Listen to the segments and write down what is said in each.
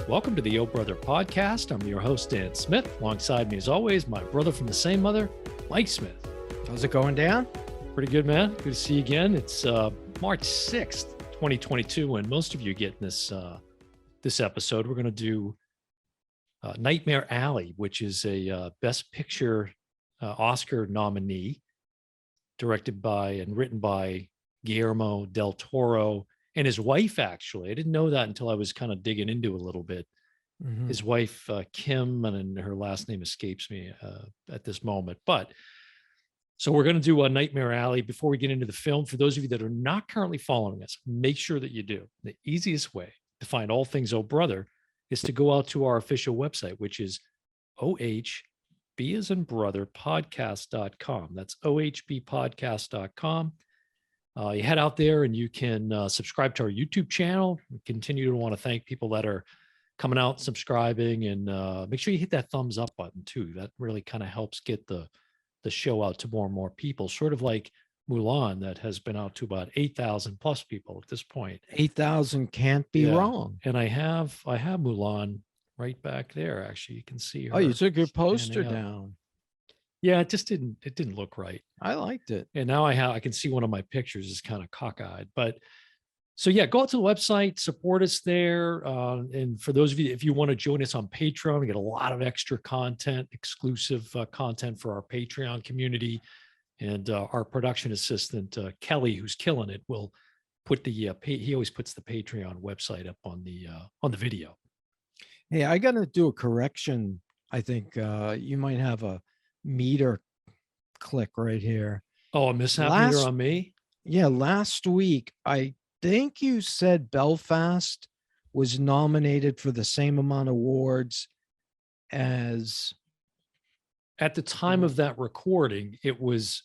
Welcome to the Oh Brother podcast. I'm your host, Dan Smith. Alongside me, as always, my brother from the same mother, Mike Smith. How's it going, Dan? Pretty good, man. Good to see you again. It's March 6th, 2022, and most of you getting this episode. We're going to do Nightmare Alley, which is a Best Picture Oscar nominee, directed by and written by Guillermo del Toro and his wife, actually. I didn't know that until I was kind of digging into it a little bit. Mm-hmm. His wife, Kim, and her last name escapes me at this moment. But so we're going to do a Nightmare Alley. Before we get into the film, for those of you that are not currently following us, make sure that you do. The easiest way to find all things Oh Brother is to go out to our official website, which is ohbasandbrotherpodcast.com. That's ohbpodcast.com. You head out there and you can subscribe to our YouTube channel. We continue to want to thank people that are coming out, subscribing, and make sure you hit that thumbs up button too. That really kind of helps get the show out to more and more people, sort of like Mulan, that has been out to about 8,000 plus people at this point. 8,000 can't be wrong. And I have Mulan right back there. Actually, you can see her. Oh, you took your poster down. Yeah, it didn't look right. I liked it. And now I can see one of my pictures is kind of cockeyed. But so yeah, go out to the website, support us there. And for those of you, if you want to join us on Patreon, we get a lot of extra content, exclusive content for our Patreon community. And our production assistant, Kelly, who's killing it, will put he always puts the Patreon website up on the video. Hey, I got to do a correction. I think you might have a meter click right here. Oh, a mishap meter on me? Yeah, last week, I think you said Belfast was nominated for the same amount of awards as... At the time of that recording, it was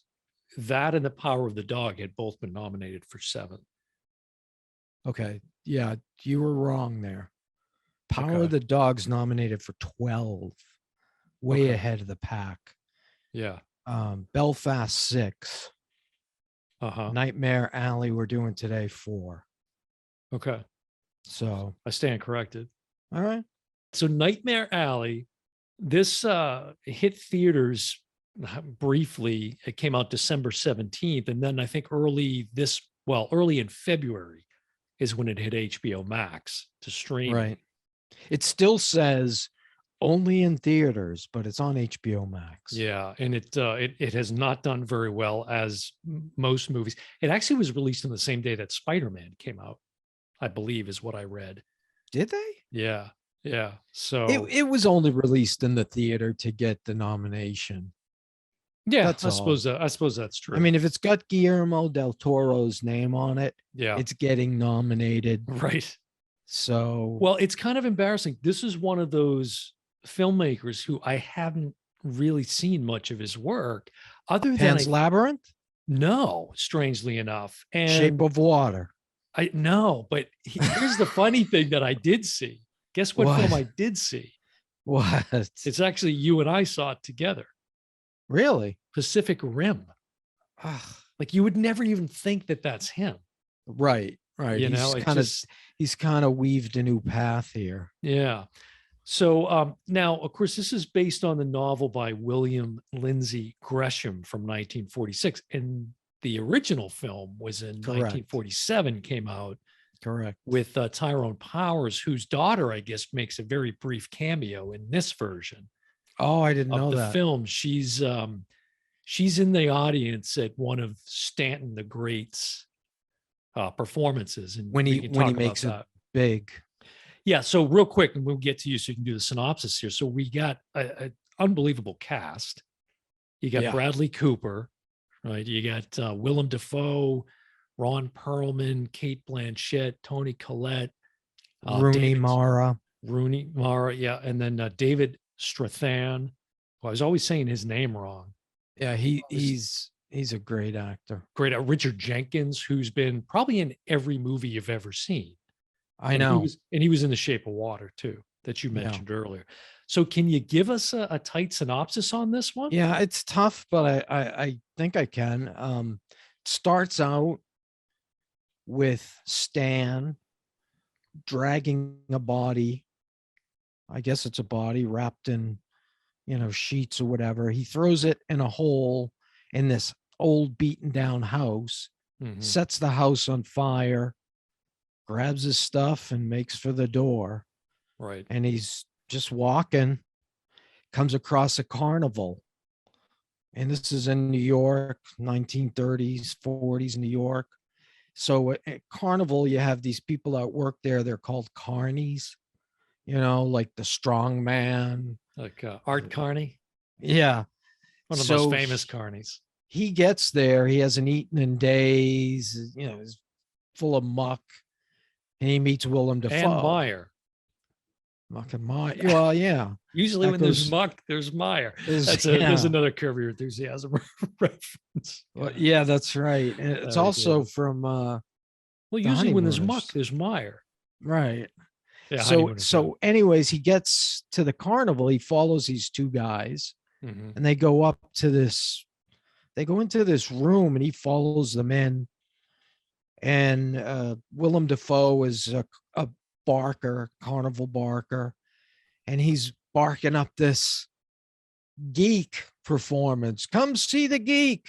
that and The Power of the Dog had both been nominated for 7. Okay. Yeah, you were wrong there. Power of the Dog's nominated for 12. Way ahead of the pack. Yeah. Belfast 6. Nightmare Alley we're doing today 4. Okay. So I stand corrected. All right. So Nightmare Alley, this hit theaters briefly. It came out December 17th. And then I think early in February is when it hit HBO Max to stream. Right. It still says only in theaters, but it's on HBO Max. Yeah, and it has not done very well as most movies. It actually was released on the same day that Spider-Man came out, I believe, is what I read. Did they? Yeah. So it was only released in the theater to get the nomination. Yeah, I suppose that's true. I mean, if it's got Guillermo del Toro's name on it, yeah, it's getting nominated. Right. So, well, it's kind of embarrassing. This is one of those filmmakers who I haven't really seen much of his work other than Pan's Labyrinth. No, strangely enough, and Shape of Water. I know, but here's the funny thing that I did see. Guess what film I did see? What? It's actually you and I saw it together. Really? Pacific Rim. Like you would never even think that that's him. Right. He's kind of weaved a new path here. Yeah. So now, of course, this is based on the novel by William Lindsay Gresham from 1946. And the original film was in 1947, came out. Correct. With Tyrone Powers, whose daughter, I guess, makes a very brief cameo in this version. Oh, I didn't know that. The film. She's in the audience at one of Stanton the Great's performances. And when he makes it big. Yeah. So real quick, and we'll get to you so you can do the synopsis here. So we got an unbelievable cast. You got Bradley Cooper, right? You got Willem Dafoe, Ron Perlman, Cate Blanchett, Toni Collette, Rooney Mara, yeah, and then David Strathairn. Well, I was always saying his name wrong. Yeah, he's a great actor. Great, Richard Jenkins, who's been probably in every movie you've ever seen. I know, he was in The Shape of Water too, that you mentioned earlier. So, can you give us a tight synopsis on this one? Yeah, it's tough, but I think I can. Starts out with Stan dragging a body I guess it's a body wrapped in, sheets or whatever. He throws it in a hole in this old beaten down house, Mhm. sets the house on fire, grabs his stuff and makes for the door. Right. And he's just walking, comes across a carnival. And this is in New York, 1930s, 40s, New York. So at Carnival, you have these people that work there. They're called carnies, like the strong man. Like Art Carney, Yeah. one of the most So famous carnies. he gets there. He hasn't eaten in days, he's full of muck. And he meets Willem Dafoe. And Meyer. Muck and Meyer. Well, yeah. Usually That when there's goes- muck, there's Meyer. There's There's another Curb Your Enthusiasm reference. Well, yeah, that's right. And it's Very also good. from Well, the usually when there's muck, Honeymooners. there's Meyer. right. Yeah. So anyways, he gets to the carnival. He follows these two guys, Mhm. and they go up to this. They go into this room, and he follows them in. And Willem Dafoe is a barker, carnival barker, and he's barking up this geek performance. Come see the geek.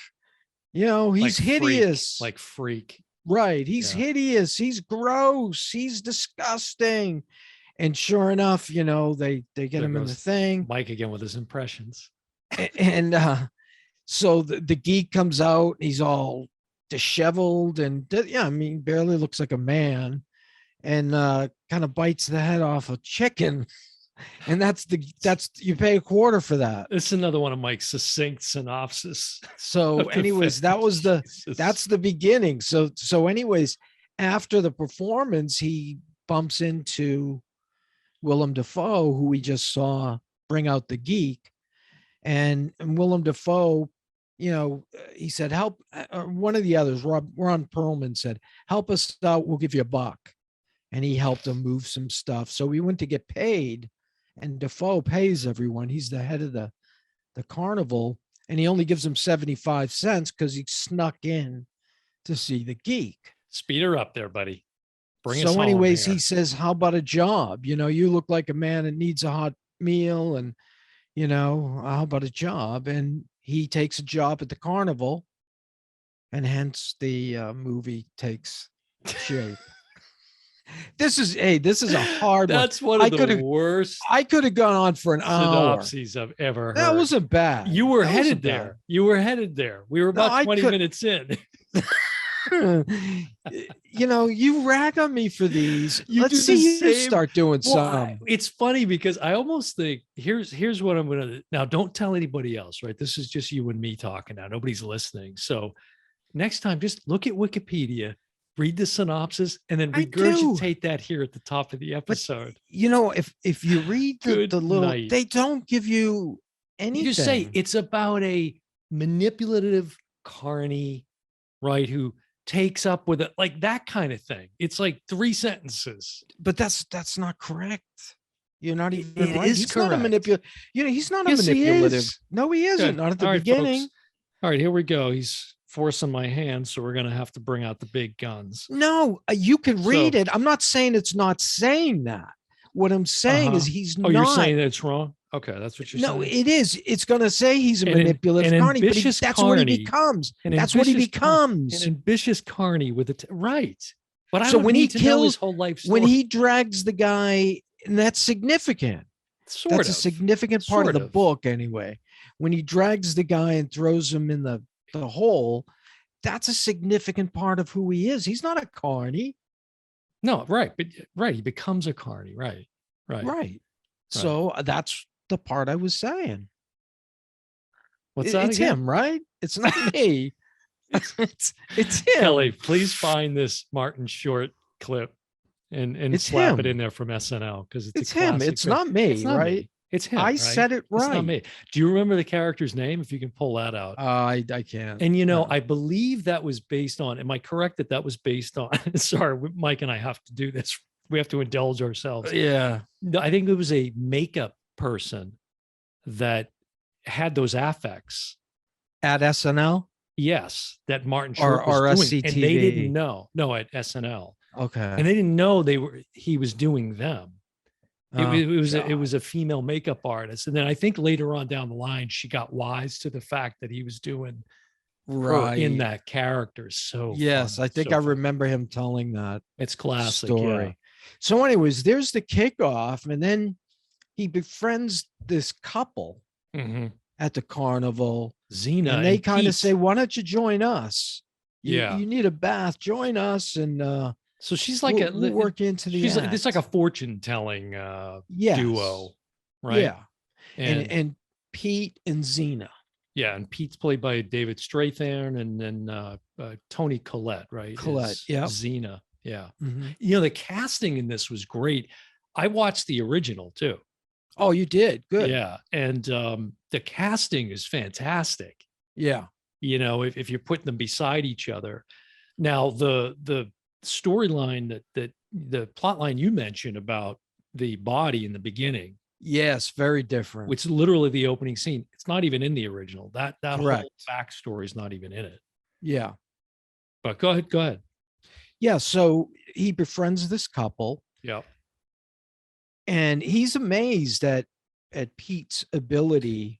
He's Like hideous. Freak, like freak. Right. He's Yeah. hideous. He's gross. He's disgusting. And sure enough, they get There him in the goes thing. Mike again with his impressions. And so the geek comes out. He's all disheveled and barely looks like a man, and kind of bites the head off a chicken. And that's you pay a quarter for that. It's another one of Mike's succinct synopsis. So of the anyways, film. Jesus. that's the beginning. So anyways, after the performance, he bumps into Willem Dafoe, who we just saw bring out the geek. And Willem Dafoe, he said, help, one of the others, Ron Perlman said, help us out, we'll give you $1. And he helped him move some stuff. So we went to get paid, and Dafoe pays everyone. He's the head of the carnival, and he only gives him 75 cents because he snuck in to see the geek. Speed her up there, buddy. Bring us So home anyways, here. he says, how about a job? You look like a man that needs a hot meal, and how about a job? And he takes a job at the carnival, and hence the movie takes shape. This is a hard one. That's one of I the could've- worst I could have gone on for an hour. synopses I've ever heard. That wasn't bad. You were That wasn't headed there. You were headed there. We were No, about I 20 could- minutes in. bad. You rag on me for these. You Let's do the see you same- start doing Well, some. it's funny because I almost think here's what I'm gonna now. Don't tell anybody else, right? This is just you and me talking now. Nobody's listening. So next time, just look at Wikipedia, read the synopsis, and then I do. regurgitate that here at the top of the episode. If you read Good the little, night. they don't give you anything. You just say it's about a manipulative carny, right? Who takes up with it, like that kind of thing. It's like 3 sentences. but that's not correct. You're not even It right. is He's not a correct. manipulative. He's not Yes, a he manipulative. is. No, he isn't. Good. Not at the All right, beginning. folks. All right, here we go. He's forcing my hand, so we're gonna have to bring out the big guns. No, you can read So- it. I'm not saying it's not saying that. What I'm saying is he's Oh, not. you're saying that it's wrong? Okay, that's what you're No, saying. it is. It's going to say he's a An- manipulative an carny, but ambitious that's what he carny- becomes. An That's what he ambitious becomes. An ambitious carny with right. But I So don't when he need to know his kills- whole life story. When he drags the guy, and that's significant. sort That's of a significant part of Sort the of. book anyway. When he drags the guy and throws him in the hole, that's a significant part of who he is. He's not a carny. No, right, but right, he becomes a carny, right. Right. So that's the part I was saying. What's that It's again? him, right? It's not me. it's him. Kelly, please find this Martin Short clip and It's slap it him. in there from SNL because it's It's a him. classic It's film. not me, It's not right? me. It's him. I right? said it It's not right. me. Do you remember the character's name? If you can pull that out. I can't. And no. I believe that was based on. Am I correct that that was based on? Sorry, Mike and I have to do this. We have to indulge ourselves. Yeah. No, I think it was a makeup person that had those affects. At SNL? Yes, that Martin Or- Short was or doing, and they SCTV. didn't know. No, at SNL, Okay. and they didn't know he was doing them. It God. was a female makeup artist, and then I think later on down the line she got wise to the fact that he was doing her in Right. that character. So Yes, funny, I think so I funny. remember him telling that It's classic, yeah. story. So, anyways, there's the kickoff, and then he befriends this couple Hmm. at the carnival, Xena and they and kind of say, Pete. "Why don't you join us? Yeah. You need a bath. Join us, and So she's like we'll work into the she's like this, like a act." fortune telling duo, Yes, right? yeah, And and Pete and Xena. yeah, and Pete's played by David Strathairn, and then Toni Collette, right, Colette. is Yep. Xena. Yeah. Mhm. You know, the casting in this was great. I watched the original too. Oh, you did good. Yeah. And the casting is fantastic. Yeah. You know, if you're putting them beside each other. Now, the storyline that the plot line you mentioned about the body in the beginning, Yes, very different. which is literally the opening scene, it's not even in the original. That whole Correct. backstory is not even in it. Yeah. But go ahead, go ahead. Yeah. So he befriends this couple, Yeah. and he's amazed at Pete's ability.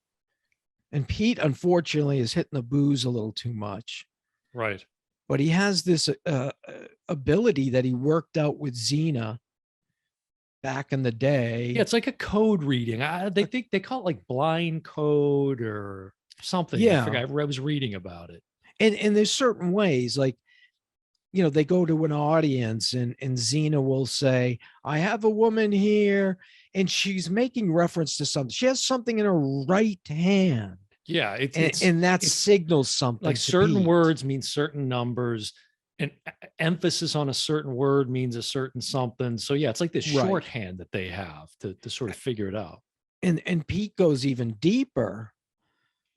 And Pete, unfortunately, is hitting the booze a little too much. Right. But he has this ability that he worked out with Xena back in the day. Yeah, it's like a code reading. They think they call it like blind code or something. I Yeah. forgot. I was reading about it. And there's certain ways, like, they go to an audience, and Xena will say, "I have a woman here," and she's making reference to something. She has something in her right hand, Yeah, and that it's signals something like to certain Pete. words mean certain numbers, and emphasis on a certain word means a certain something. So yeah, it's like this Right. shorthand that they have to sort of figure it out. And Pete goes even deeper,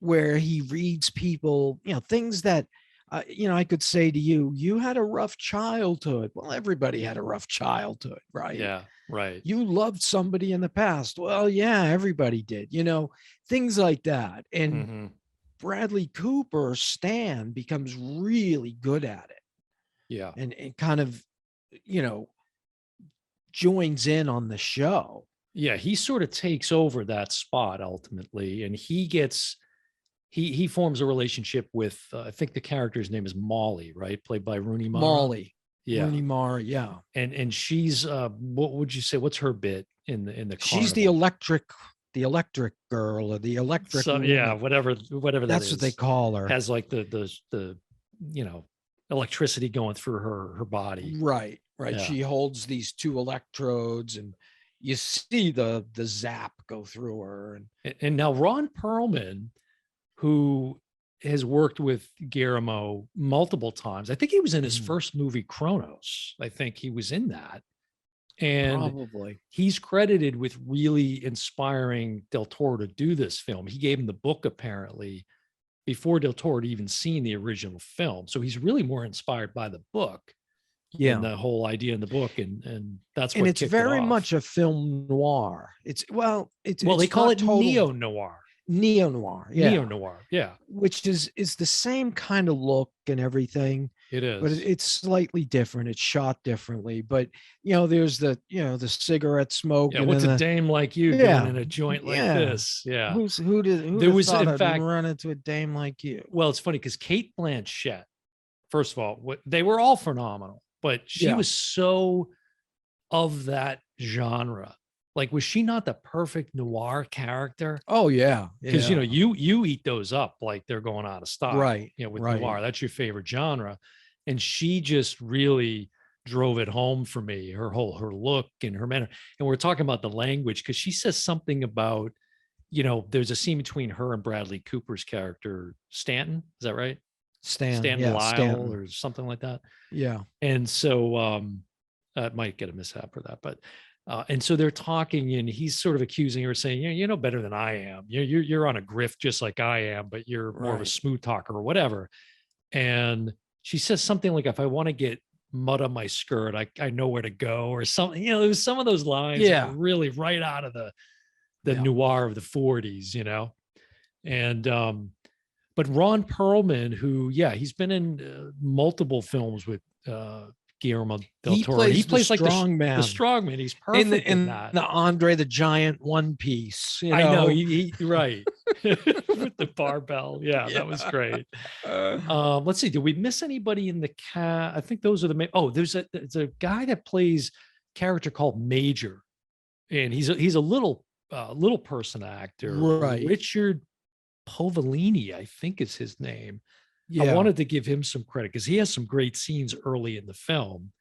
where he reads people, things that, I could say to you, "You had a rough childhood." Well, everybody had a rough childhood, right? Yeah, right. "You loved somebody in the past." Well, yeah, everybody did, things like that. And Hmm. Bradley Cooper, Stan, becomes really good at it, Yeah. and kind of, you know, joins in on the show. Yeah, he sort of takes over that spot ultimately, and he forms a relationship with I think the character's name is Molly, right? Played by Rooney Mara. Molly, Yeah. Rooney Mara, yeah. And she's what would you say? What's her bit in the She's carnival? the electric girl, or the electric So yeah, woman. whatever that That's what they is, call her. has like the you know electricity going through her body. Right, right. Yeah. She holds these two electrodes, and you see the zap go through her. And now Ron Perlman, who has worked with Guillermo multiple times. I think he was in his first movie, Kronos. I think he was in that. And Probably. he's credited with really inspiring Del Toro to do this film. He gave him the book apparently before Del Toro had even seen the original film. So he's really more inspired by the book and Yeah. the whole idea in the book. And that's And what it's kicked it very off. much a film noir. It's Well, it's they call not it total neo noir. neo noir. Yeah. Neo noir. Yeah, Which is the same kind of look and everything, it but is. it's slightly different. It's shot differently. But there's the cigarette smoke, Yeah, and what's then a dame like you doing yeah, in a joint like yeah. this? Yeah. Who'd There have was, thought in I'd fact, run into a dame like you? well, it's funny because Cate Blanchett, first of all, they were all phenomenal, but she Yeah. was so of that genre. Like, was she not the perfect noir character? Oh yeah, Because yeah. you eat those up like they're going out of style. Right, With right. noir, that's your favorite genre, and she just really drove it home for me. Her look and her manner, and we're talking about the language because she says something about there's a scene between her and Bradley Cooper's character Stanton. Is that right? Stanton Yeah, Lyle Stanton. or something like that. Yeah. And so it might get a mishap for that, but and so they're talking, and he's sort of accusing her, saying, you know better than I am. You're on a grift just like I am, but you're more of a Right. smooth talker or whatever. And she says something like, "If I want to get mud on my skirt, I know where to go," or something. It was some of those lines that Yeah. were really right out of the Yeah. noir of the 40s, and but Ron Perlman, who, yeah, he's been in multiple films with Guillermo del He Toro. And he plays the plays like strong the man strong man. He's in perfect in the that. Andre the Giant One Piece. I know he right with the barbell. Yeah, Yeah. that was great. Let's see. Did we miss anybody in the cat? I think those are the main. Oh, there's a guy that plays character called Major, and he's a little person actor. Right. Richard Povolini, I think is his name. I Yeah. wanted to give him some credit because he has some great scenes early in the film.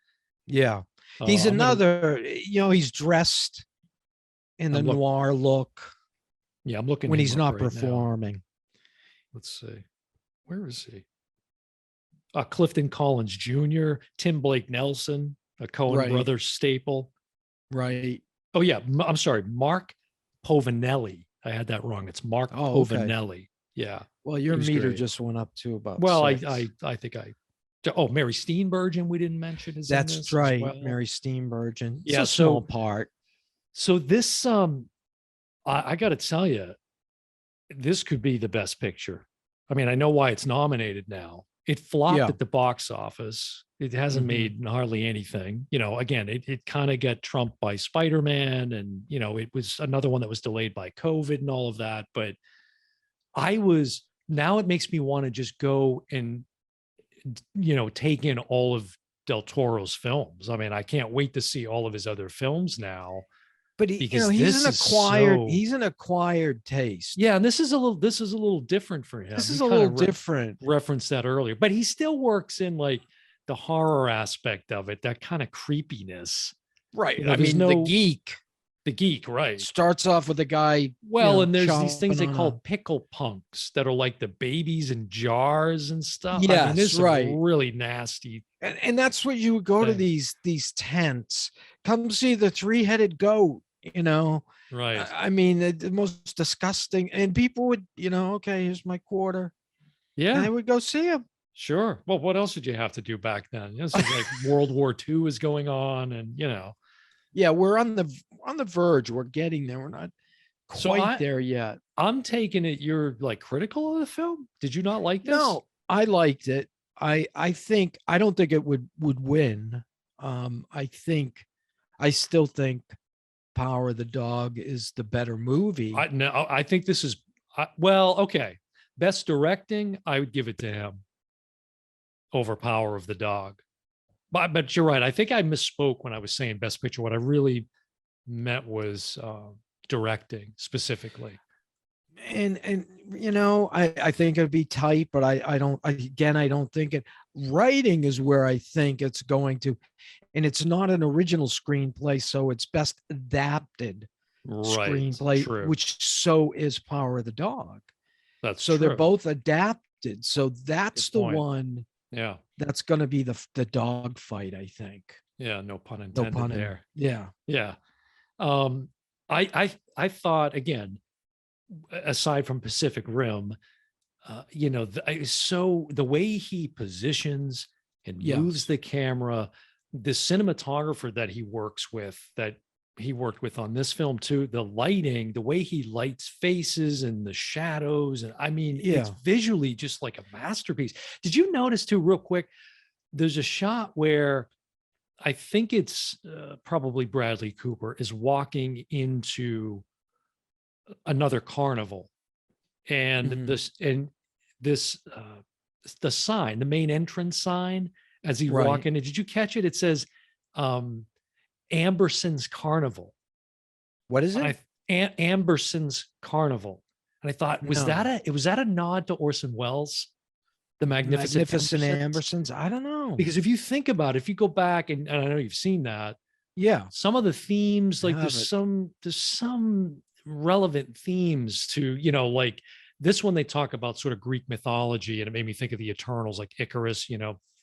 Yeah. He's I'm gonna. another, he's dressed in the I'm look. noir look Yeah, I'm looking when him he's up not right now. performing. Let's see. Where is he? Clifton Collins Jr., Tim Blake Nelson, a Coen Right. Brothers staple. Right. Oh, yeah. I'm sorry. Mark Povinelli. I had that wrong. It's Mark Okay. Povinelli. Yeah. Well, your He's meter great. just went up to about Well, 6. I think oh, Mary Steenburgen, we didn't mention is in That's this right. as well. Mary Steenburgen. It's Yeah, a small part. So this I got to tell you, this could be the best picture. I mean, I know why it's nominated now. It flopped Yeah. at the box office. It hasn't made hardly anything. Again, it kind of got trumped by Spider-Man, and it was another one that was delayed by COVID and all of that. But now it makes me want to just go and take in all of Del Toro's films. I mean, I can't wait to see all of his other films now. But he's an acquired taste. Yeah, and this is a little different for him. This is a little different. Referenced that earlier, but he still works in like the horror aspect of it, that kind of creepiness. Right. I mean, the geek, right, starts off with a guy. Well, and there's these things they call pickle punks that are like the babies in jars and stuff. Yes, I mean, there's some really nasty. And that's what you would go to these tents. Come see the 3-headed goat, Right. I mean, the most disgusting. And people would, okay, here's my quarter. Yeah. And they would go see him. Sure. Well, what else did you have to do back then? This is like World War II is going on, and Yeah, we're on the verge. We're getting there. We're not quite there yet. I'm taking it you're like critical of the film. Did you not like this? No, I liked it. I don't think it would win. I still think Power of the Dog is the better movie. I think this is well, okay. Best directing, I would give it to him over Power of the Dog. But you're right. I think I misspoke when I was saying best picture. What I really meant was directing specifically. And I think it'd be tight, but I don't think it. Writing is where I think it's going to, and it's not an original screenplay, so it's best adapted screenplay, true. which so is Power of the Dog. That's so true. They're both adapted. So that's the one. Yeah, that's going to be the dog fight, I think. Yeah, no pun intended there. Yeah, yeah. I thought, again, aside from Pacific Rim, so the way he positions and moves the camera, the cinematographer that he works with, that he worked with on this film too, the lighting, the way he lights faces and the shadows, and I mean, it's visually just like a masterpiece. Did you notice too, real quick, there's a shot where I think it's probably Bradley Cooper is walking into another carnival, and the sign, the main entrance sign, as he walk in, did you catch it? It says Amberson's Carnival. What is it? Amberson's Carnival. And I thought, was that a nod to Orson Welles? The Magnificent Ambersons? I don't know. Because if you think about it, if you go back, and I know you've seen that. Yeah. Some of the themes, like there's some relevant themes to, like this one, they talk about sort of Greek mythology, and it made me think of the Eternals, like Icarus,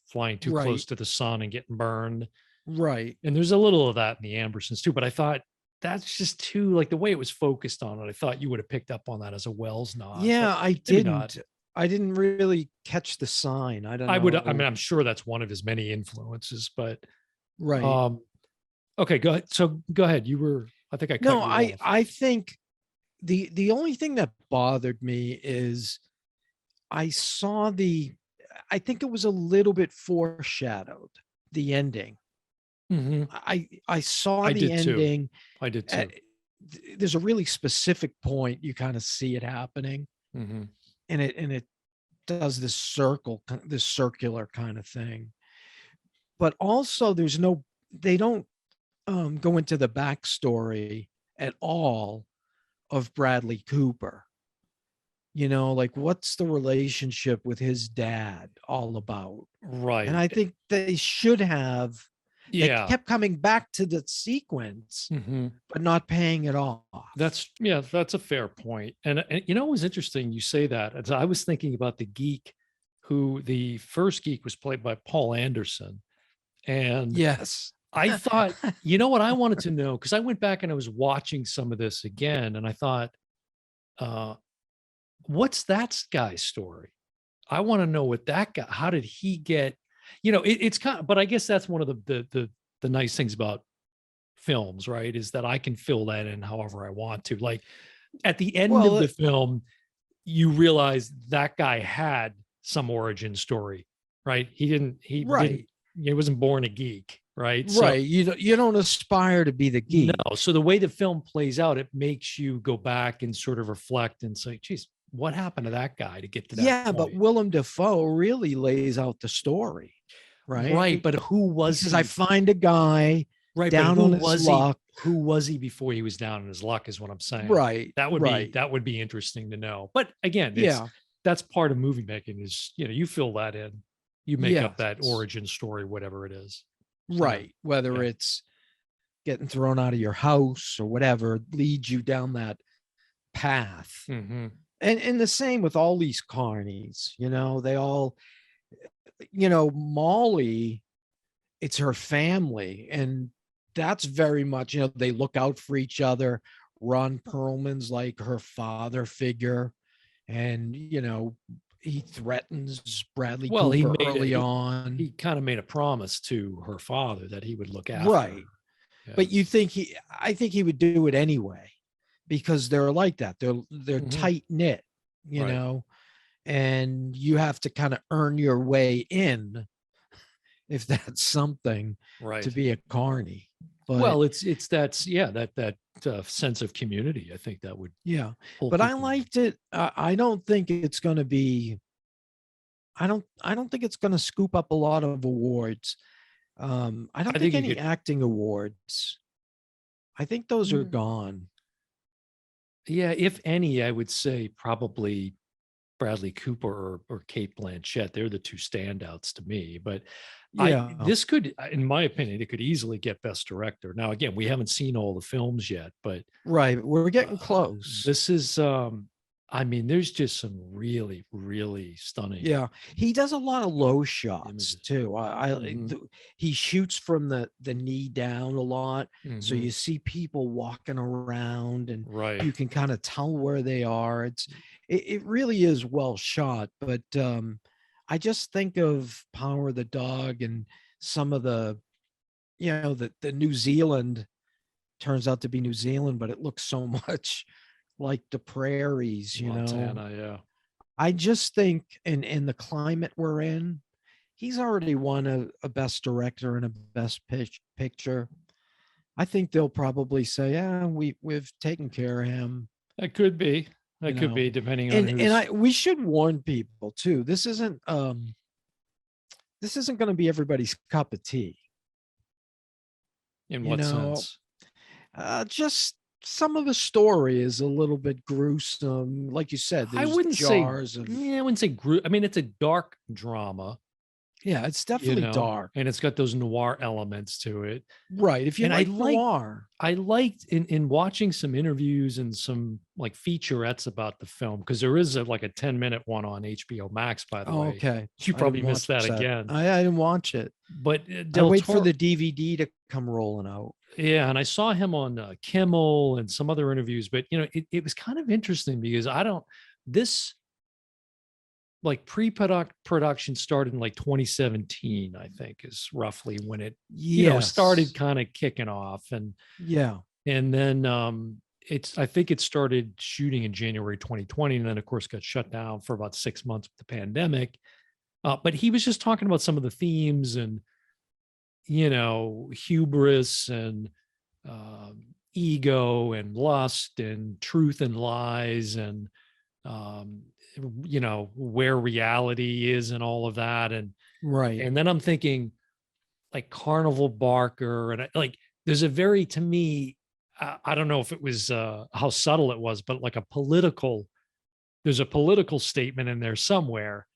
flying too close to the sun and getting burned. Right. And there's a little of that in the Ambersons too, but I thought that's just too, like the way it was focused on it, I thought you would have picked up on that as a Welles nod. Yeah, I didn't. I didn't really catch the sign. I don't know. I mean, I'm sure that's one of his many influences, but right. Okay, go ahead. So go ahead. I think I cut you off. I think the only thing that bothered me is I think it was a little bit foreshadowed. the ending. Mhm. I saw I the did too. ending. I did uh, too. There's a really specific point you kind of see it happening, Mhm. and it does this circular kind of thing. But also, they don't go into the backstory at all of Bradley Cooper. Like what's the relationship with his dad all about? And Right. I think they should have. They Yeah. kept coming back to the sequence, Mhm. but not paying it off. That's a fair point. And it was interesting you say that. As I was thinking about the geek, who the first geek was played by Paul Anderson. And Yes. I thought, what I wanted to know, because I went back and I was watching some of this again, and I thought, uh, what's that guy's story? I want to know what that guy, how did he get, it's kind of, but I guess that's one of the nice things about films, right? Is that I can fill that in however I want to. Like at the end of Well, the film, you realize that guy had some origin story, right? right. He wasn't born a geek, right? So Right. You don't aspire to be the no. geek. So the way the film plays out, it makes you go back and sort of reflect and say, geez, what happened to that guy to get to that Yeah, but point? Willem Dafoe really lays out the story, Right. right? But who He was says, I he? find a guy Right. But down on his luck. who was he before he was down in his luck is what I'm saying. Right, right. That would be interesting to know. But again, Yeah, that's part of movie making is, you fill that in, you make up that yes. origin story, whatever it is. Right. Whether Yeah. it's getting thrown out of your house or whatever leads you down that path. Mm-hmm. And the same with all these carnies, they all, Molly, it's her family. And that's very much, they look out for each other. Ron Perlman's like her father figure. And, he threatens Bradley Well, Cooper early on. he kind of made a promise to her father that he would look after her. Right. Yeah. But I think he would do it anyway because they're like that. They're Mhm. tight knit, Right. and you have to kind of earn your way in if that's something to Right. be a carny. But Well, it's that sense of community. I think that would yeah, pull but I people in. liked it. I don't think it's going to be. I don't think it's going to scoop up a lot of awards. I don't I think think you any could. acting awards. I think those are Mm, gone. Yeah, if any, I would say probably Bradley Cooper or Cate Blanchett. They're the two standouts to me. But Yeah. this could, in my opinion, it could easily get Best Director. Now, again, we haven't seen all the films yet, but Right. We're getting uh, close. this is, I mean, there's just some really, really stunning Yeah. He does a lot of low shots images. too. Hmm. He shoots from the knee down a lot. So Hmm. you see people walking around and Right. you can kind of tell where they are. It really is well shot, but I just think of Power of the Dog and some of the New Zealand turns out to be New Zealand, but it looks so much like the prairies. Montana, yeah. I just think in the climate we're in, he's already won a best director and a best picture. I think they'll probably say, yeah, we've taken care of him, That could be. you That could know. be depending on And who's we should warn people too. This isn't going to be everybody's cup of tea. in You what know, sense. just some of the story is a little bit gruesome. Like you said, I there's wouldn't say, jars of, yeah, I wouldn't say I mean, it's a dark drama, yeah, it's definitely dark. and it's got those noir elements to it. Right. If you And like noir, I liked in watching some interviews and some like featurettes about the film, because there is like a 10-minute one on HBO Max, by the oh, way. okay. You I probably didn't missed watch that that. again. I didn't watch it. But I Del wait for Toro, the DVD to come rolling out. yeah, and I saw him on Kimmel and some other interviews, but it was kind of interesting because this like production started in like 2017, I think is roughly when it, started Yes. kind of kicking off. Yeah. And then I think it started shooting in January 2020, and then of course got shut down for about 6 months with the pandemic. But he was just talking about some of the themes and hubris and ego and lust and truth and lies and um, where reality is and all of that. Right. And then I'm thinking like Carnival Barker, and like there's a very, to me, I don't know if it was how subtle it was, but like there's a political statement in there somewhere,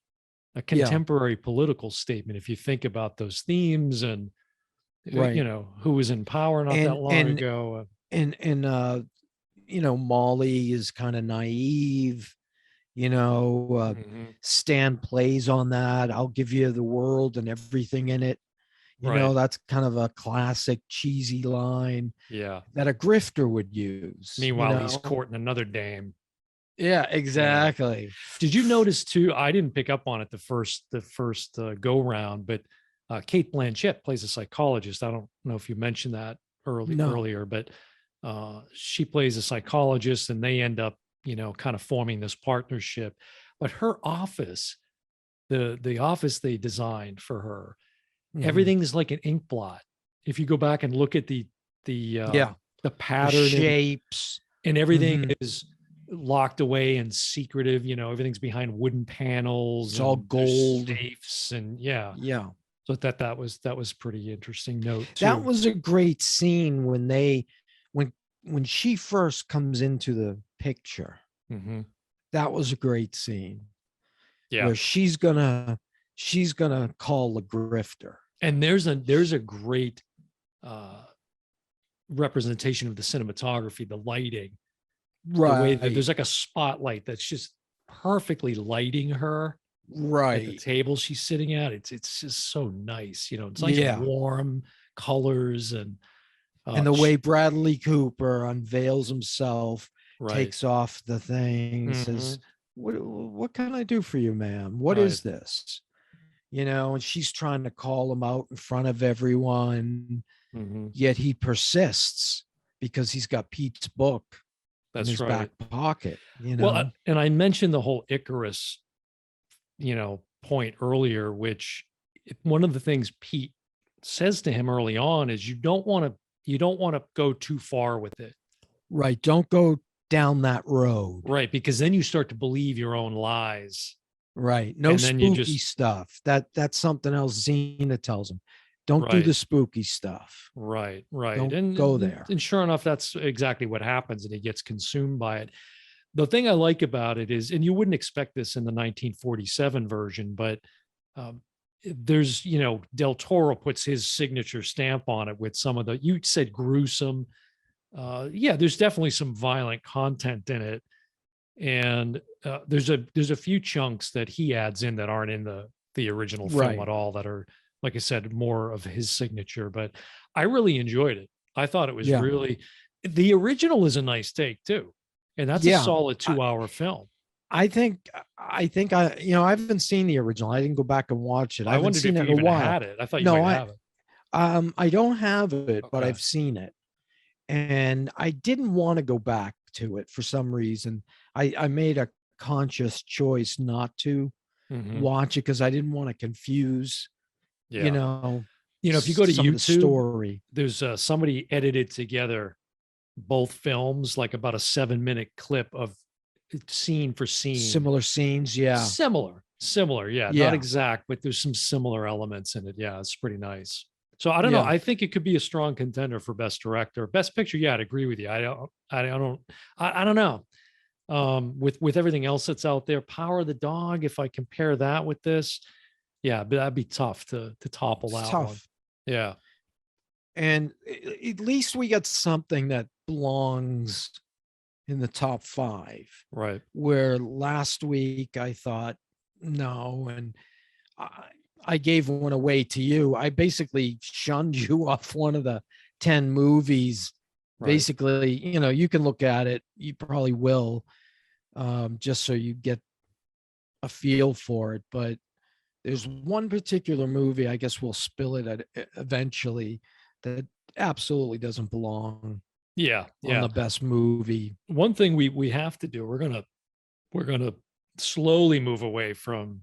a Yeah. contemporary political statement. If you think about those themes and Right. who was in power not that long ago. And Molly is kind of naive. Mhm. Stan plays on that. I'll give you the world and everything in it. Right. That's kind of a classic cheesy line Yeah. that a grifter would use. Meanwhile, he's courting another dame. Yeah, Yeah. exactly. Did you notice too? I didn't pick up on it the first go round, but Cate Blanchett plays a psychologist. I don't know if you mentioned that No. earlier, but she plays a psychologist, and they end up, kind of forming this partnership. But her office, the office they designed for her, Mhm. everything is like an ink blot. If you go back and look at the Yeah. the The pattern shapes. and everything Mhm. is locked away and secretive, everything's behind wooden panels. It's all and there's gold. safes, and yeah. Yeah. So that was pretty interesting note That too. was a great scene when she first comes into the picture. Hmm. That was a great scene Yeah. where she's gonna call the grifter. And there's a great representation of the cinematography, the lighting, the way that Right. there's like a spotlight that's just perfectly lighting her at the Right. table she's sitting at. It's just so nice. It's nice Yeah. warm colors and And the way Bradley Cooper unveils himself, right. takes off the thing, Mhm. says, what can I do for you, ma'am? What Right. is this? And she's trying to call him out in front of everyone, Mhm. yet he persists because he's got Pete's book in That's his right. back pocket. Well, and I mentioned the whole Icarus, point earlier, which one of the things Pete says to him early on is you don't want to go too far with it. Right. Don't go down that road. Right. Because then you start to believe your own lies. Right. No And then you spooky stuff. That's something else Xena tells him. Don't do Right. the spooky stuff. Right. Right. Don't and go there. And sure enough, that's exactly what happens. And he gets consumed by it. The thing I like about it is, and you wouldn't expect this in the 1947 version, but there's, Del Toro puts his signature stamp on it with some of the, you said gruesome. Yeah, there's definitely some violent content in it. And there's a few chunks that he adds in that aren't in the original film Right. at all, that are, like I said, more of his signature. But I really enjoyed it. I thought it was Yeah. really, the original is a nice take too. And that's a Yeah. solid 2-hour film. I think I haven't seen the original. I didn't go back and watch it. I I haven't wondered seen if it you in a even while. had it. I thought you No, might have it. I don't have it, but Okay. I've seen it. And I didn't want to go back to it for some reason. I made a conscious choice not to Mhm. watch it because I didn't want to confuse, Yeah. If you go to some of the YouTube, story. there's somebody edited together both films, like about a 7-minute clip of scene for scene. Similar scenes, yeah. Similar. Yeah. Yeah. Not exact, but there's some similar elements in it. Yeah. It's pretty nice. So I don't know. Yeah. I think it could be a strong contender for best director, best picture. Yeah. I'd agree with you. I don't know. With everything else that's out there, Power of the Dog, if I compare that with this, yeah, but that'd be tough to topple It's that tough. one. Yeah. And at least we got something that belongs in the top 5. Right. Where last week I thought no, and I gave one away to you. I basically shunned you off one of the 10 movies. Right. Basically, you can look at it. You probably will, just so you get a feel for it. But there's one particular movie, I guess we'll spill it at eventually, that absolutely doesn't belong Yeah. on the best movie. One thing we have to do, we're gonna slowly move away from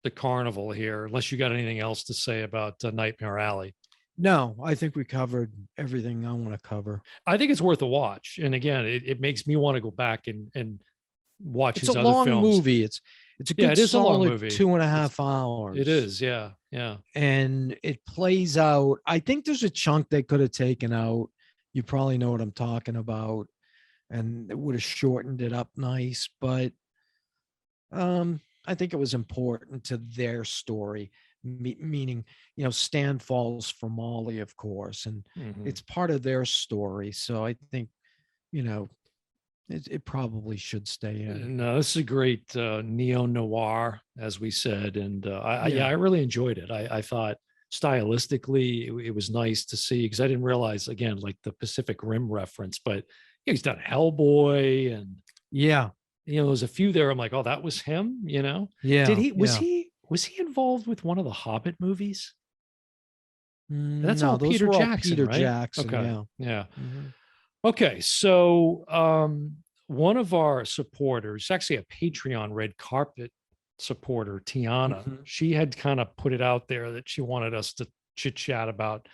the carnival here, unless you got anything else to say about Nightmare Alley. No, I think we covered everything I want to cover. I think it's worth a watch. And again, it makes me want to go back and watch It's a his other long films. movie. It's a Yeah, good it is a long solid movie. 2.5 hours. It is. Yeah. Yeah. And it plays out. I think there's a chunk they could have taken out. You probably know what I'm talking about. And it would have shortened it up nice. But I think it was important to their story, meaning, Stan falls for Molly, of course, and Mhm. it's part of their story. So I think, it probably should stay in. No, this is a great neo noir, as we said, and Yeah. I really enjoyed it. I thought stylistically it was nice to see because I didn't realize again like the Pacific Rim reference, but he's done Hellboy and Yeah. there's a few there. I'm like, oh, that was him. Yeah. Did he yeah. was he involved with one of the Hobbit movies? That's No, all those Peter were all Jackson, Peter right? Jackson. Okay, Yeah. yeah. Mhm. Okay, so one of our supporters, actually a Patreon red carpet supporter, Tiana, Mhm. she had kind of put it out there that she wanted us to chit chat about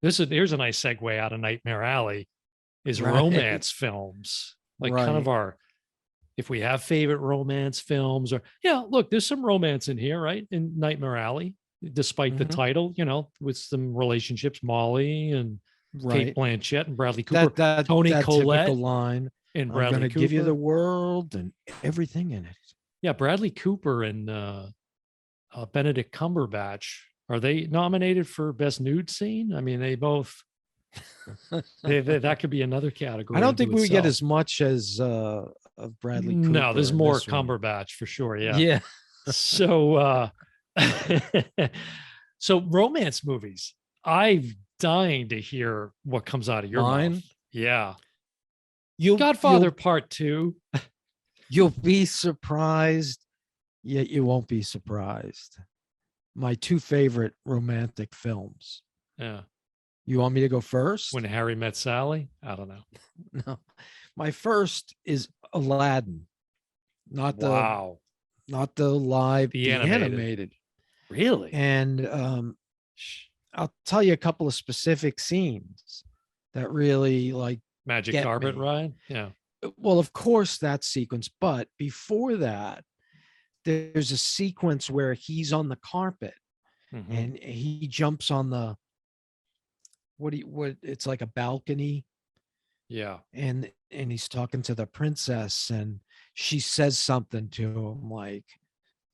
here's a nice segue out of Nightmare Alley, is Right. romance films. Like kind of Right. if we have favorite romance films or yeah, look, there's some romance in here, right? In Nightmare Alley, despite the Mhm. title, with some relationships, Molly and Cate Right. Blanchett and Bradley Cooper, That Toni typical Collette line. and I'm going Bradley to give you the Cooper. world and everything in it. Yeah, Bradley Cooper and Benedict Cumberbatch. Are they nominated for best nude scene? I mean, they both. That could be another category. I don't think unto we get itself. as much as of Bradley Cooper. No, there's in more this one. Cumberbatch for sure. Yeah. Yeah. So, so romance movies. I'm dying to hear what comes out of your Mine? mouth. Yeah. You'll Godfather Part 2. You'll be surprised, yet you won't be surprised. My two favorite romantic films. Yeah. You want me to go first? When Harry Met Sally. I don't know. No. My first is Aladdin. Not Wow. the live, The the animated. animated. Really? And I'll tell you a couple of specific scenes that really Magic get Carpet me. Ride. Yeah. Well, of course, that sequence, but before that, there's a sequence where he's on the carpet Mhm. and he jumps on the what it's like a balcony, Yeah. and he's talking to the princess, and she says something to him, like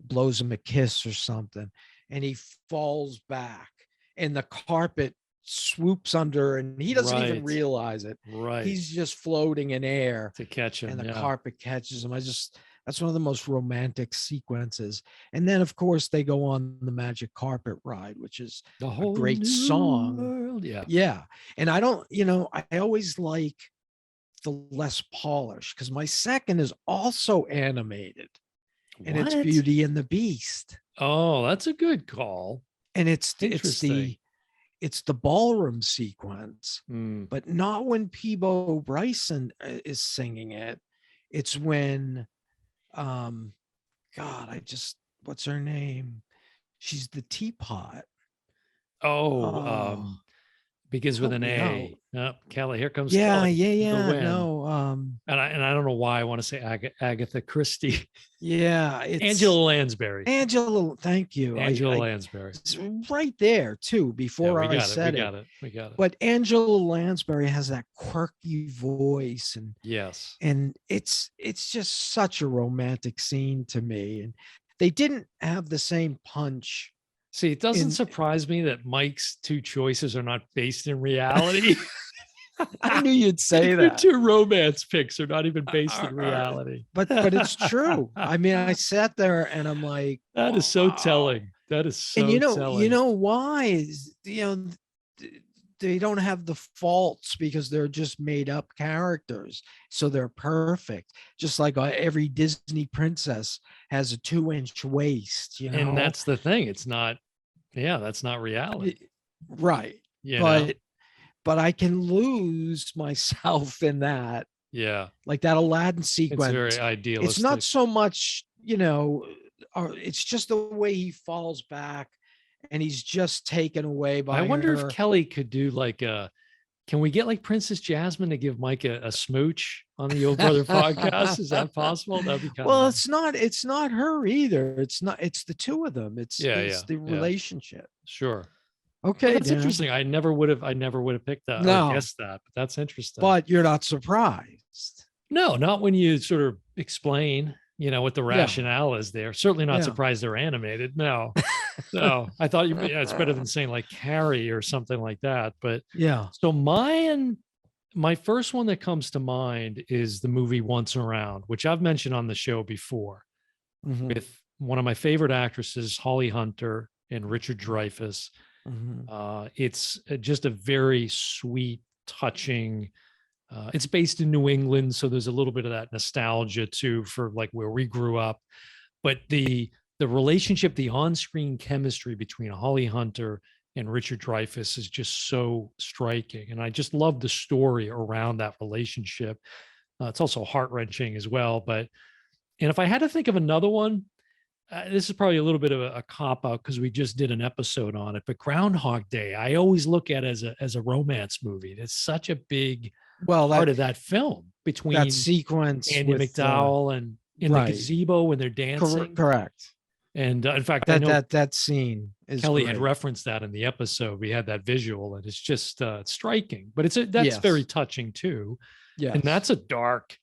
blows him a kiss or something, and he falls back and the carpet swoops under and he doesn't even Right. realize it. Right. He's just floating in air to catch him. and the Yeah. carpet catches him. That's one of the most romantic sequences. And then, of course, they go on the magic carpet ride, which is The a whole great new song. world. Yeah. Yeah. And I don't, I always like the less polished because my second is also animated, and it's What? Beauty and the Beast. Oh, that's a good call. And it's Interesting. the ballroom sequence, Mm. but not when Peebo Bryson is singing it. It's when what's her name? She's the teapot. Oh, begins with help an me A. out. Kelly, here comes Yeah, Kelly. yeah. The win. No, And I don't know why I want to say Agatha Christie. yeah, it's Angela Lansbury. Angela, thank you. Angela Lansbury. It's right there too. Before we I got said it. it, We got it. but Angela Lansbury has that quirky voice, and yes, it's just such a romantic scene to me. And they didn't have the same punch. See, it doesn't surprise me that Mike's two choices are not based in reality. I knew you'd say Your that. two romance picks are not even based in reality. But it's true. I mean, I sat there and I'm like, that is so wow. telling. That is so And telling. you know why is, they don't have the faults because they're just made up characters. So they're perfect. Just like every Disney princess has a 2-inch waist, And that's the thing. It's not, that's not reality. Right. But I can lose myself in that. Yeah. Like that Aladdin sequence. It's very idealistic. It's not so much, it's just the way he falls back and he's just taken away by I wonder her. if Kelly could do like can we get like Princess Jasmine to give Mike a smooch on the Old Brother podcast? Is that possible? That'd be kind Well, of it's not her either. It's the two of them. It's the relationship. Sure. Okay, That's Dan. interesting. I never would have picked that or guessed that, but that's interesting. But you're not surprised. No, not when you sort of explain, what the rationale is there. Certainly not surprised they're animated. No. No, I thought it's better than saying like Carrie or something like that. But so my first one that comes to mind is the movie Once Around, which I've mentioned on the show before, with one of my favorite actresses, Holly Hunter and Richard Dreyfuss. It's just a very sweet, touching. It's based in New England, so there's a little bit of that nostalgia too for like where we grew up. But the relationship, the on-screen chemistry between Holly Hunter and Richard Dreyfuss is just so striking, and I just love the story around that relationship. It's also heart-wrenching as well. And if I had to think of another one, this is probably a little bit of a cop-out because we just did an episode on it. But Groundhog Day, I always look at as a romance movie. It's such a big part of that film between that sequence Andy McDowell and in the gazebo when they're dancing. Correct. And in fact, I know that scene is Kelly great. had referenced that in the episode. We had that visual, and it's just striking. But that's very touching too. Yeah, and that's a dark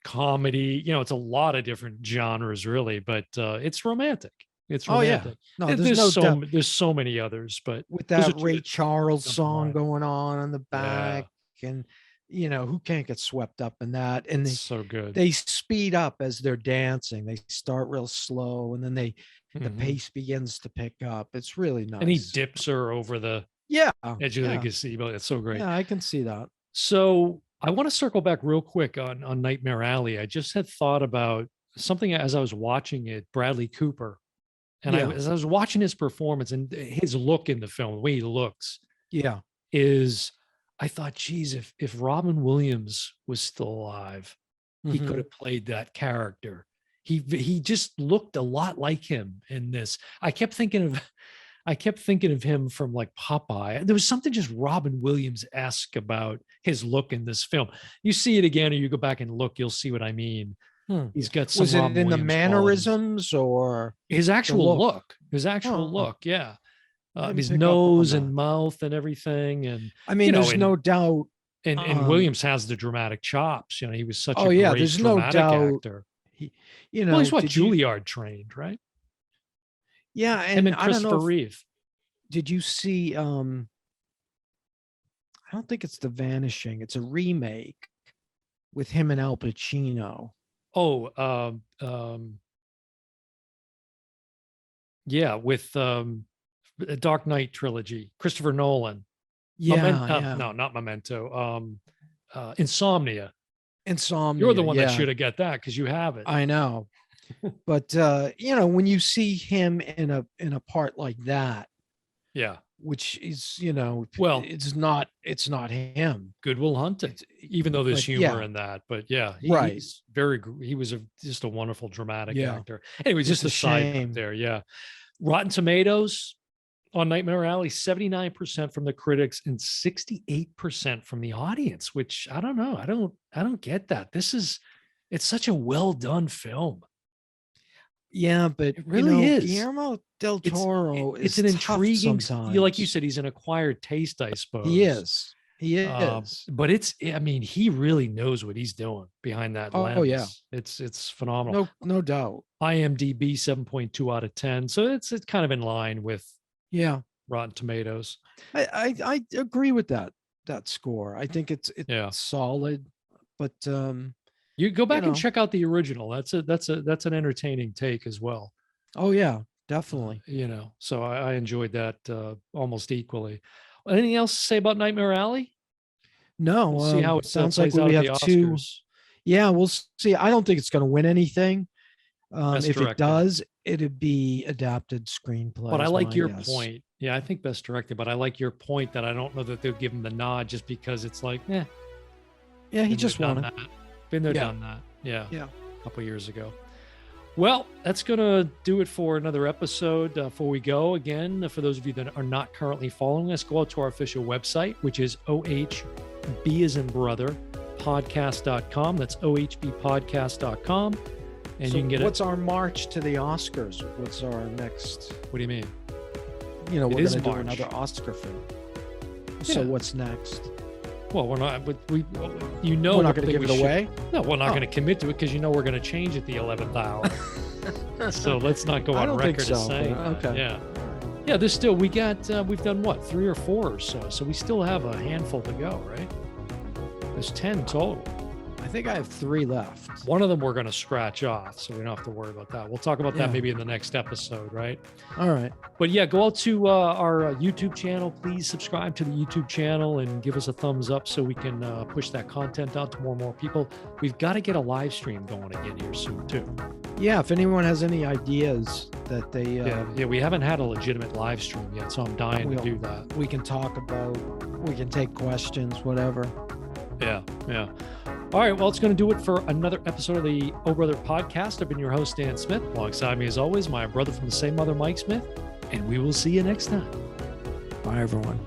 comedy. It's a lot of different genres, really, but it's romantic. It's romantic. No, there's so many others, but with that Ray Charles song going on in the back, and who can't get swept up in that? And it's so good. They speed up as they're dancing. They start real slow, and then the pace begins to pick up. It's really nice. And he dips her over the edge of the gazebo. It's so great. Yeah, I can see that. So I want to circle back real quick on Nightmare Alley. I just had thought about something as I was watching it, Bradley Cooper. And as I was watching his performance and his look in the film, the way he looks, I thought, geez, if Robin Williams was still alive, he could have played that character. He just looked a lot like him in this. I kept thinking of him from like Popeye. There was something just Robin Williams-esque about his look in this film. You see it again, or you go back and look, you'll see what I mean. He's got some. Was it Robin in Williams the mannerisms or his actual look? His actual look, yeah. His nose and mouth and everything, and I mean, there's no doubt. And Williams has the dramatic chops. He was such a great there's dramatic no doubt. actor. He's what Juilliard trained, right? Yeah, and Him Christopher Reeve. Did you see? I don't think it's The Vanishing. It's a remake with him and Al Pacino. Oh, with the Dark Knight trilogy, Christopher Nolan. No, not Memento. Insomnia. You're the one that should have got that because you have it. I know. But when you see him in a part like that, which is it's not him. Good Will Hunting, even though there's humor in that, but he's he was just a wonderful dramatic actor. Anyway, just a side note there. Rotten Tomatoes on Nightmare Alley, 79% from the critics and 68% from the audience, which I don't know. I don't get that. It's such a well done film. Yeah, but it really is. Guillermo del Toro it's an intriguing, sometimes. Like you said, he's an acquired taste, I suppose. He is. But he really knows what he's doing behind that lens. Oh yeah. It's phenomenal. No doubt. IMDb 7.2 out of 10. So it's kind of in line with Rotten Tomatoes. I agree with that score. I think it's solid, but you go back and check out the original. That's an entertaining take as well. Oh yeah, definitely. So I enjoyed that almost equally. Anything else to say about Nightmare Alley? No. We'll see how it sounds like we have two. Yeah, we'll see. I don't think it's going to win anything. If it does, it'd be adapted screenplay. But I like your point. Yeah, I think best directed. But I like your point that I don't know that they'll give him the nod just because it's like, Yeah, he just won it. Been there, done that. Yeah. Yeah. A couple years ago. Well, that's going to do it for another episode. Before we go, again, for those of you that are not currently following us, go out to our official website, which is OHB as in brother, podcast.com. That's ohbpodcast.com. And So you can get what's our march to the Oscars? What's our next? What do you mean? You know, It we're is going to do March. another Oscar film. So Yeah. what's next? Well, we're not, but we're We're not one going to thing give we it should- away. No, we're not Oh. going to commit to it because we're going to change at the 11th hour. So let's not go I on don't think record so, as saying but that. okay. Yeah. Yeah, there's still, we've done what, 3 or 4 or so. So we still have a handful to go, right? There's 10 total. I think I have 3 left. One of them we're going to scratch off, so we don't have to worry about that. We'll talk about that Yeah. maybe in the next episode, right? All right. But yeah, go out to our YouTube channel. Please subscribe to the YouTube channel and give us a thumbs up so we can push that content out to more and more people. We've got to get a live stream going again here soon, too. Yeah. If anyone has any ideas that they Yeah, we haven't had a legitimate live stream yet, so I'm dying to do that. we can talk about, we can take questions, whatever. Yeah. All right, well, it's going to do it for another episode of the Oh Brother podcast. I've been your host, Dan Smith. Alongside me, as always, my brother from the same mother, Mike Smith. And we will see you next time. Bye, everyone.